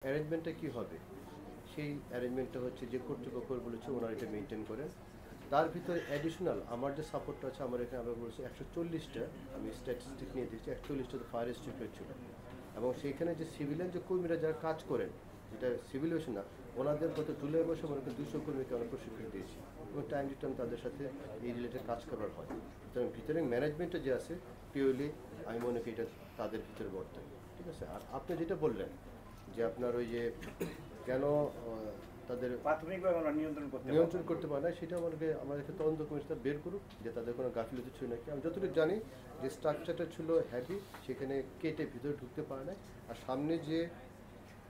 অ্যারেঞ্জমেন্টটা কী হবে সেই অ্যারেঞ্জমেন্টটা হচ্ছে যে কর্তৃপক্ষ বলেছে ওনারা এটা মেনটেন করেন। তার ভিতরে অ্যাডিশনাল আমার যে সাপোর্টটা আছে আমার এখানে আমরা বলছি 140টা, আমি স্ট্যাটিস্টিক নিয়ে দিচ্ছি 140টা তো ফায়ার স্ট্রিপের ছিল, এবং সেইখানে যে সিভিলিয়ান যে কর্মীরা যারা কাজ করেন, যেটা সিভিল হয়েছে না, ওনাদের গত জুলাই মাসে মনে করেন 200 কর্মীকে আমরা প্রশিক্ষণ দিয়েছি এবং টাইম টু টাইম তাদের সাথে এই রিলেটেড কাজ করার হয়। সুতরাং ভিতরে ম্যানেজমেন্টটা যে আছে পিওরলি আমি মনে করি এটা তাদের ভিতরে বর্তায়। ঠিক আছে। আর আপনি যেটা বললেন যে আপনার ওই যে কেন তাদের প্রাথমিকভাবে নিয়ন্ত্রণ করতে পারে না, সেটা আমাদেরকে তদন্ত কমিশন বের করুক যে তাদের কোনো গাফিলতি ছিল নাকি। আমি যতটুকু জানি যে স্ট্রাকচারটা ছিল হ্যাভি, সেখানে কেটে ভিতরে ঢুকতে পারে না। আর সামনে যে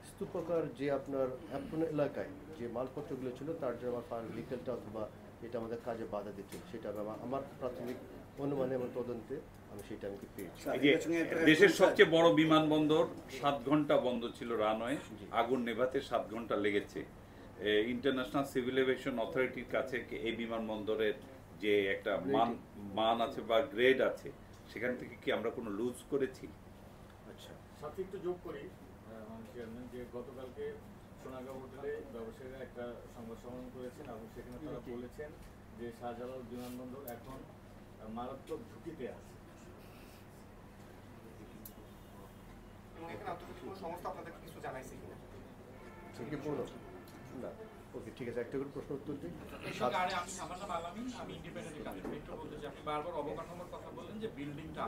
স্তূপাকার যে আপনার অ্যাপ্রন এলাকায় যে মালপত্রগুলো ছিল তার জন্য আমার ফায়ার ভেহিকেলটা অথবা এটা আমাদের কাজে বাধা দিচ্ছে, সেটা আমার প্রাথমিক অনুমানে এবং তদন্তে আমি সেটা আমি পেয়েছি। দেশের সবচেয়ে বড় বিমানবন্দর 7 ঘন্টা বন্ধ ছিল রানওয়ে, আগুন নেভাতে 7 ঘন্টা লেগেছে। ইন্টারন্যাশনাল সিভিল এভিয়েশন অথরিটির কাছে এই বিমানবন্দরের যে একটা মান আছে বা গ্রেড আছে, সেখান থেকে কি আমরা কোনো লুজ করেছি? আচ্ছা, সাথে একটু যোগ করি চেয়ারম্যান, যে গতকালকে সোনাগাঁও হোটেলে ব্যবসায়ীরা একটা সংবাদ সম্মেলন করেছেন এবং সেখানে তারা বলেছেন যে শাহজালাল বিমানবন্দর এখন মারাত্মক ঝুঁকিতে আছে। ওকে, ঠিক আছে, একটা করে প্রশ্ন উত্তর দিই। আমি ইন্ডিপেন্ডেন্ট কাজের মেট্রো বলতে চাই, আপনি বারবার অবকাঠামোর কথা বললেন যে বিল্ডিংটা,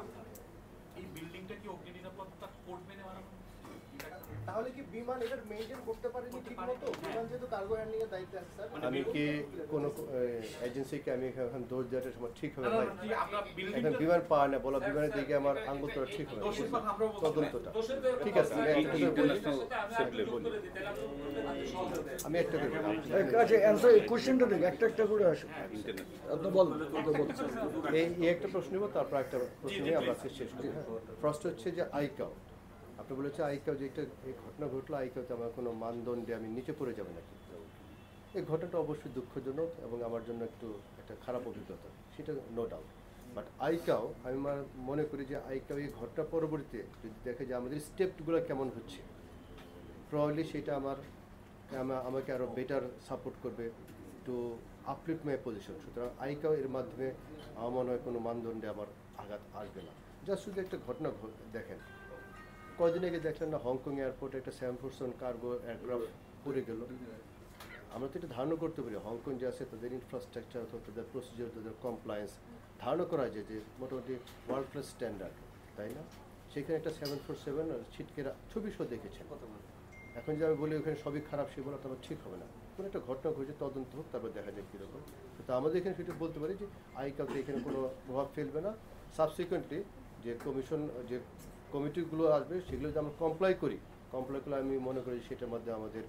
এই বিল্ডিংটা কি অগ্নি নিরাপত্তা কোড মেনে বানানো? তাহলে কি বিমান এটা মেইনটেইন করতে পারেনি ঠিকমতো? বিমান যেহেতু কার্গো হ্যান্ডলিং এর দায়িত্বে আছে স্যার, আমি কি কোন এজেন্সিকে আমি এখন দোষ দেওয়াটা সময় ঠিক হবে ভাই? এখন বিমান পাওয়া না, বলা বিমানের দিকে আমার আঙ্গুল তোলা ঠিক হবে তদন্তটা। ঠিক আছে, আমি একটা কোশ্চেনটা দেখি একটা করে আসে। আপনি বলেন, এই একটা প্রশ্ন নেব, তারপর একটা প্রশ্ন নিয়ে আমরা শেষ করি। ফার্স্ট হচ্ছে যে আইকাও, আপনি বলেছেন আইকাও যে একটা এই ঘটনা ঘটলো, আইকাওতে আমার কোনো মানদণ্ডে আমি নিচে পড়ে যাবো নাকি? এই ঘটনাটা অবশ্যই দুঃখজনক এবং আমার জন্য একটা খারাপ অভিজ্ঞতা, সেটা নো ডাউট। বাট আইকাও আমি মনে করি যে আইকাও এই ঘটনা পরবর্তীতে যদি দেখে যে আমাদের স্টেপগুলো কেমন হচ্ছে, প্রবাবলি সেটা আমাকে আরও বেটার সাপোর্ট করবে টু আপলিফট মাই পজিশন। সুতরাং আইকাও এর মাধ্যমে আমার মনে হয় কোনো মানদণ্ডে আমার আঘাত আসবে না। জাস্ট শুধু একটা ঘটনা দেখেন, কদিন আগে দেখলেন না হংকং এয়ারপোর্টে একটা 747 কার্গো এয়ারক্রাফট পড়ে গেল। আমরা তো এটা ধারণা করতে পারি হংকং যে আছে তাদের ইনফ্রাস্ট্রাকচার অথবা তাদের প্রসিজিওর, তাদের কমপ্লায়েন্স ধারণা করা যায় যে মোটামুটি ওয়ার্ল্ড ক্লাস স্ট্যান্ডার্ড, তাই না? সেখানে একটা 747 ছিটকেরা ছবি সহ দেখেছেন। এখন যে আমি বলি ওখানে সবই খারাপ, সে বলা তো আমার ঠিক হবে না। কোনো একটা ঘটনা ঘটেছে, তদন্ত হোক, তারপর দেখা যায় কীরকম। তো আমাদের এখানে সেটা বলতে পারি যে আইকাউতে এখানে কোনো প্রভাব ফেলবে না। সাবসিকুয়েন্টলি যে কমিটিগুলো আসবে সেগুলো যদি আমরা কমপ্লাই করলে আমি মনে করি সেটার মধ্যে আমাদের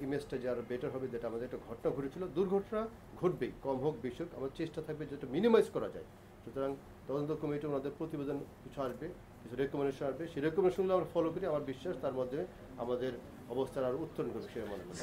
ইমেজটা যে আরও বেটার হবে। যেটা আমাদের একটা ঘটনা ঘটেছিল, দুর্ঘটনা ঘটবেই, কম হোক বেশি হোক, আমার চেষ্টা থাকবে যেটা মিনিমাইজ করা যায়। সুতরাং তদন্ত কমিটি ওনাদের প্রতিবেদন কিছু আসবে, কিছু রেকমেন্ডেশন আসবে, সেই রেকমেন্ডেশনগুলো আমরা ফলো করি। আমার বিশ্বাস তার মধ্যে আমাদের অবস্থার আরও উত্তরণ করবে, সেটা মনে করি।